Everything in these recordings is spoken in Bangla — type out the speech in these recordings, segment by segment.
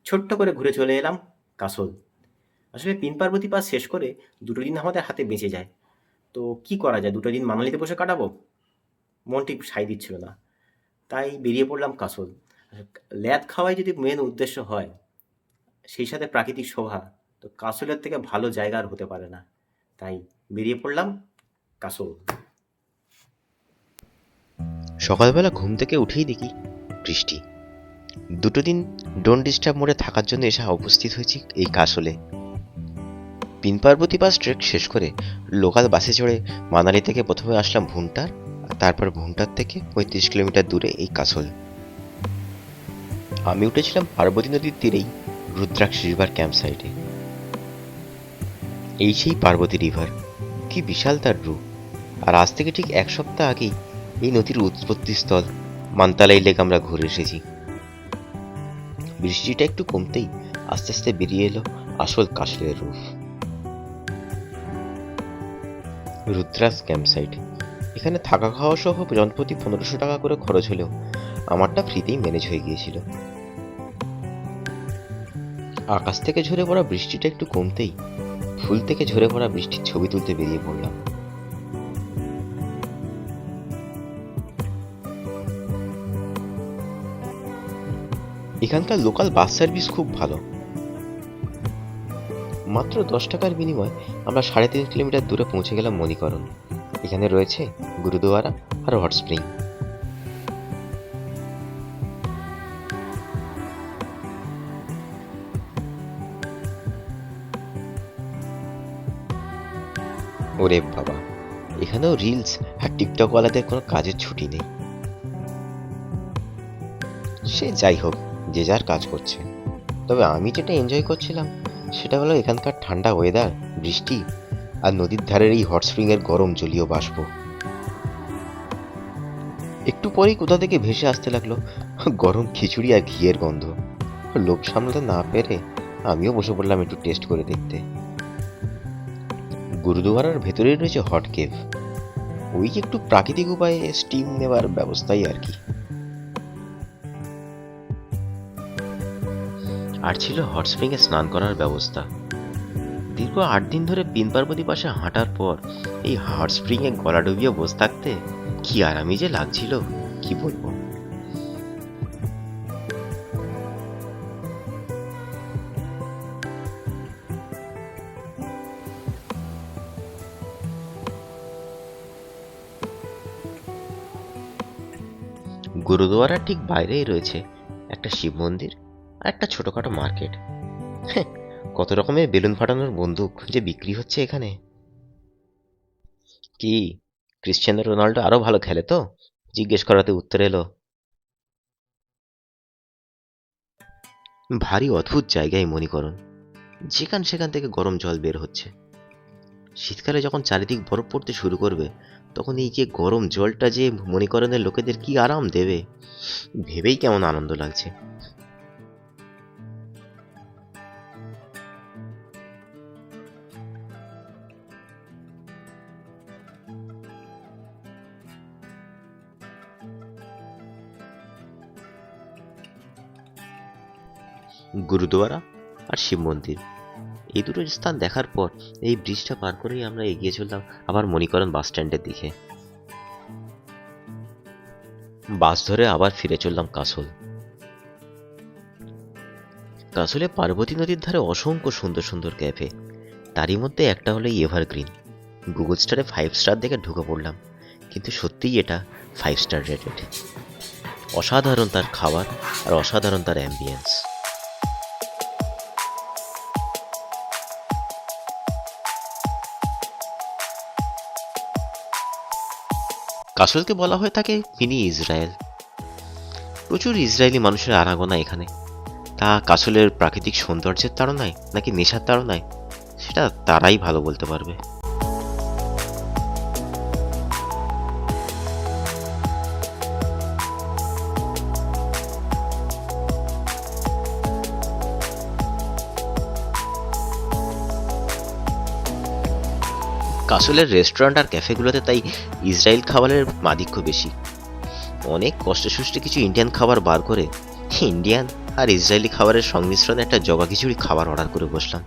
ছোট্ট করে ঘুরে চলে এলাম কাসল। আসলে পিন পার্বতী পাস শেষ করে 2টো দিন আমাদের হাতে বেঁচে যায়। তো কি করা যায়? 2টো দিন মানালিতে বসে কাটাবো? মন ঠিক সায় দিচ্ছিল না। তাই বেরিয়ে পড়লাম কাসল। ল্যাদ খাওয়াই যদি মেন উদ্দেশ্য হয়, সেই সাথে প্রাকৃতিক শোভা, তো কাসলের থেকে ভালো জায়গা আর হতে পারে না। তাই বেরিয়ে পড়লাম কাসল। সকালবেলা ঘুম থেকে উঠেই দেখি বৃষ্টি। 2টো দিন ডোন্ট ডিস্টার্ব মোড়ে থাকার জন্য এসে উপস্থিত হয়েছি এই কাসলে। পিন পার্বতী পাস ট্রেক শেষ করে লোকাল বাসে চড়ে মানালি থেকে প্রথমে আসলাম ভুন্টার, আর তারপর ভুন্টার থেকে 35 কিলোমিটার দূরে এই কাসল। আমি উঠেছিলাম পার্বতী নদীর তীরেই রুদ্রাক্ষ রিভার ক্যাম্প সাইটে। এই সেই পার্বতী রিভার, কি বিশাল তার রূপ। আর আজ থেকে ঠিক 1 সপ্তাহ আগেই এই নদীর উৎপত্তিস্থল মান্তালাই লেক আমরা ঘুরে এসেছি। বৃষ্টিটা একটু কমতেই আস্তে আস্তে বেরিয়ে এলো আসল কাসলের রূপ। রুদ্রাস ক্যাম্প সাইট, এখানে থাকা খাওয়া সহ জনপ্রতি 1500 টাকা করে খরচ হলেও আমারটা ফ্রিতেই ম্যানেজ হয়ে গিয়েছিল। আকাশ থেকে ঝরে পড়া বৃষ্টিটা একটু কমতেই ফুল থেকে ঝরে পড়া বৃষ্টির ছবি তুলতে বেরিয়ে পড়লাম। এখানকার লোকাল বাস সার্ভিস খুব ভালো। মাত্র 10 টাকার বিনিময়ে আমরা 3.5 কিলোমিটার দূরে পৌঁছে গেলাম মণিকরণ। এখানে রয়েছে গুরুদুয়ারা আর হট স্প্রিং। ওরে বাবা, এখানেও রিলস আর টিকটকওয়ালাদের কোনো কাজের ছুটি নেই। সে যাই হোক, যে যার কাজ করছে। তবে আমি যেটা এনজয় করছিলাম সেটা হলো এখানকার ঠান্ডা ওয়েদার, বৃষ্টি আর নদীর ধারের এই হট স্প্রিং এর গরম জলীয় বাষ্প। একটু পরেই কোথা থেকে ভেসে আসতে লাগলো গরম খিচুড়ি আর ঘিয়ের গন্ধ। লোভ সামলাতে না পেরে আমিও বসে পড়লাম একটু টেস্ট করে দেখতে। গুরুদুয়ারার ভেতরেই রয়েছে হট কেভ, ওই যে একটু প্রাকৃতিক উপায়ে স্টিম নেবার ব্যবস্থাই আর কি। আর ছিল হট স্প্রিং এ স্নান করার ব্যবস্থা। দীর্ঘ 8 দিন ধরে পিন পার্বতী পাশে হাঁটার পর এই হট স্প্রিং এ গলা ডুবিয়ে বসে থাকতে কি আরামই যে লাগছিল, কি বলবো। গুরুদুয়ারার ঠিক বাইরেই রয়েছে একটা শিব মন্দির আর একটা ছোটখাটো মার্কেট। কত রকমের বেলুন ফাটানোর বন্দুক যে বিক্রি হচ্ছে এখানে। কি, ক্রিশ্চিয়ানো রোনাল্ডো আরো ভালো খেলে তো? জিজ্ঞেস করাতে উত্তর এলো। ভারী অদ্ভুত জায়গায় মণিকরণ, যেখান সেখান থেকে গরম জল বের হচ্ছে। শীতকালে যখন চারিদিক বরফ পড়তে শুরু করবে, তখন এই যে গরম জলটা যে মণিকরণের লোকেদের কি আরাম দেবে, ভেবেই কেমন আনন্দ লাগছে। গুরুদুয়ারা আর শিব মন্দির, এই দুটো স্থান দেখার পর এই ব্রিজটা পার করেই আমরা এগিয়ে চললাম আবার মণিকরণ বাস স্ট্যান্ডের দিকে। বাস ধরে আবার ফিরে চললাম কাসল। কাসলে পার্বতী নদীর ধারে অসংখ্য সুন্দর সুন্দর ক্যাফে, তারই মধ্যে একটা হলো এভারগ্রিন। গুগল স্টারে 5 স্টার দেখে ঢুকে পড়লাম, কিন্তু সত্যিই এটা 5 স্টার রেটেড। অসাধারণ তার খাবার আর অসাধারণ তার অ্যাম্বিয়েন্স। কাসলকে বলা হয়ে থাকে মিনি ইসরায়েল। প্রচুর ইসরায়েলি মানুষের আনাগোনা এখানে। তা কাসলের প্রাকৃতিক সৌন্দর্যের তাড়নায় নাকি নেশার তাড়নায়, সেটা তারাই ভালো বলতে পারবে। কাসলের রেস্টুরেন্ট আর ক্যাফেগুলোতে তাই ইসরায়েল খাবারের আধিক্য বেশি। অনেক কষ্টে সুষ্টে কিছু ইন্ডিয়ান খাবার বার করে ইন্ডিয়ান আর ইসরায়েলি খাবারের সংমিশ্রণে একটা জগা খিচুড়ি খাবার অর্ডার করে বসলাম।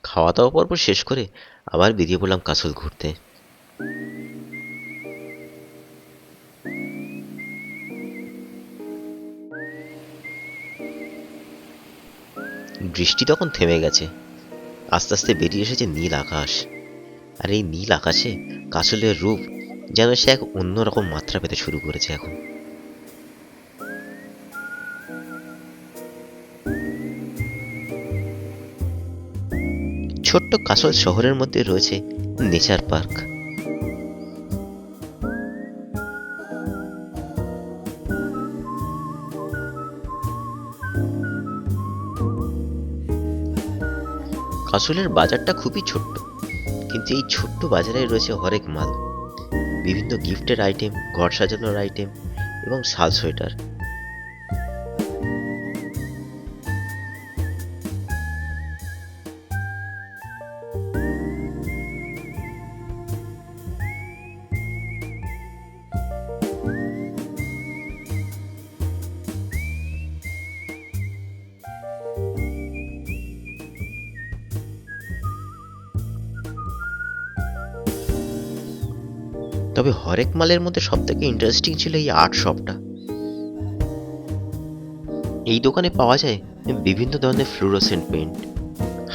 খাওয়া দাওয়া পর্ব শেষ করে আবার বেরিয়ে পড়লাম কাসল ঘুরতে। বৃষ্টি তখন থেমে গেছে, আস্তে আস্তে বেরিয়ে এসেছে নীল আকাশ। আর এই নীল আকাশে কাসলের রূপ যেন সে এক অন্যরকম মাত্রা পেতে শুরু করেছে এখন। ছোট্ট কাসল শহরের মধ্যে রয়েছে নেচার পার্ক। কাসলের বাজারটা খুবই ছোট্ট, কিন্তু এই ছোট্ট বাজারে রয়েছে হরেক মাল, বিভিন্ন গিফটের আইটেম, ঘর সাজানোর আইটেম এবং শাল সোয়েটার। তবে হরেক মালের মধ্যে সব থেকে ইন্টারেস্টিং ছিল এই আর্ট শপটা। এই দোকানে পাওয়া যায় বিভিন্ন ধরনের ফ্লুরোসেন্ট পেইন্ট,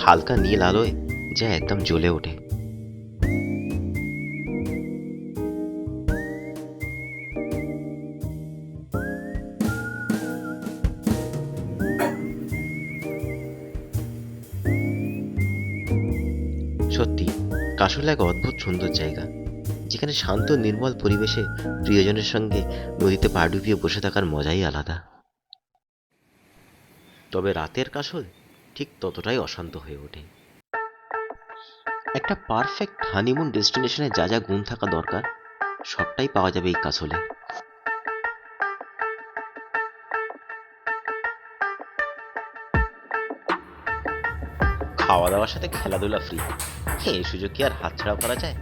হালকা নীল আলোয় যা একদম জ্বলে ওঠে। সত্যি কাসল এক অদ্ভুত সুন্দর জায়গা, যেখানে শান্ত নির্মল পরিবেশে প্রিয়জনের সঙ্গে নদীতে পা ডুবিয়ে বসে থাকার মজাই আলাদা। তবে রাতের কাসল ঠিক ততটাই অশান্ত হয়ে ওঠে। একটা পারফেক্ট হানিমুন ডেস্টিনেশনে যা যা গুণ থাকা দরকার সবটাই পাওয়া যাবে এই কাসলে। খাওয়া দাওয়ার সাথে খেলাধুলা ফ্রি, এই সুযোগ কি আর হাতছাড়া করা যায়?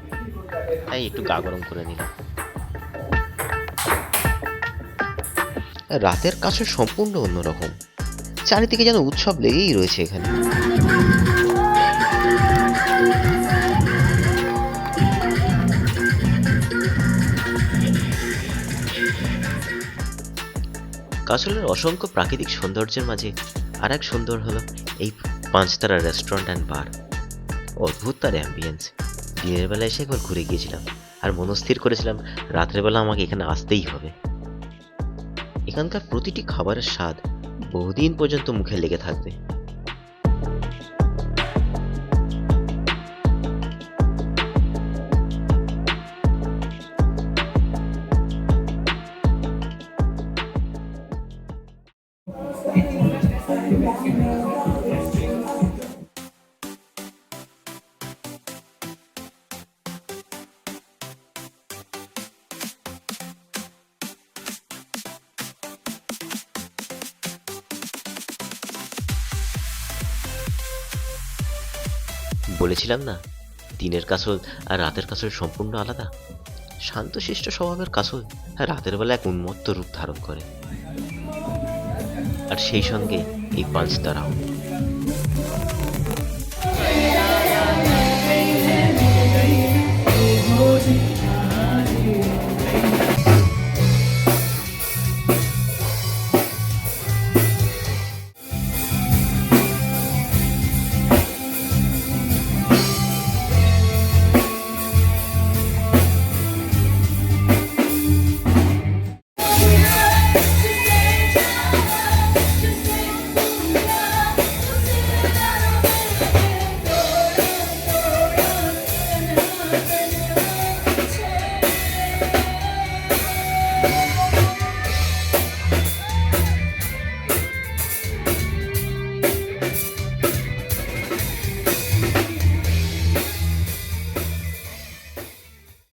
তাই একটু গা গরম করে নিলাম। রাতের কাসল সম্পূর্ণ অন্যরকম, চারিদিকে যেন উৎসব লেগেই রয়েছে এখানে। কাসলের অসংখ্য প্রাকৃতিক সৌন্দর্যের মাঝে আর এক সুন্দর হলো এই পাঁচতারা রেস্টুরেন্ট অ্যান্ড বার। অদ্ভুত তার অ্যাম্বিয়েন্স। দিনের বেলা এসে একবার ঘুরে গিয়েছিলাম আর মনস্থির করেছিলাম রাতের বেলা আমাকে এখানে আসতেই হবে। এখানকার প্রতিটি খাবারের স্বাদ বহুদিন পর্যন্ত মুখে লেগে থাকবে। বলেছিলাম না, দিনের কাসল আর রাতের কাসল সম্পূর্ণ আলাদা। শান্তশিষ্ট স্বভাবের কাসল রাতের বেলা এক উন্মত্ত রূপ ধারণ করে, আর সেই সঙ্গে এই পাঁচতারাও।